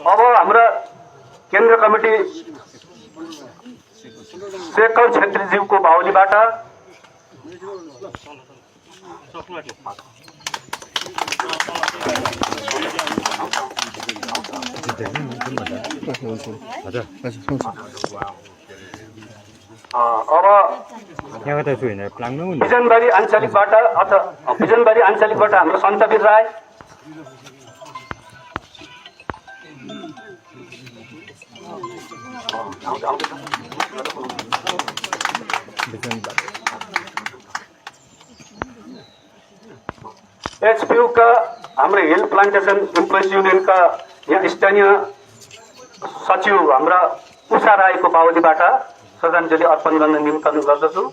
अब हाम्रो केन्द्र कमिटी शेखर छेत्रीज्यूको बाहुलीबाट अब बिजनबारी आञ्चलिकबाट अथवा बिजनबारी आञ्चलिकबाट हाम्रो सन्तवीर राई, एचपीयू का हाम्रो हिल प्लान्टेसन इम्प्लोइज युनियन का यहाँ स्थानीय सचिव हाम्रा उषा राईको बाहुलीबाट श्रद्धाञ्जली अर्पण गर्न निम्तन गर्दछु।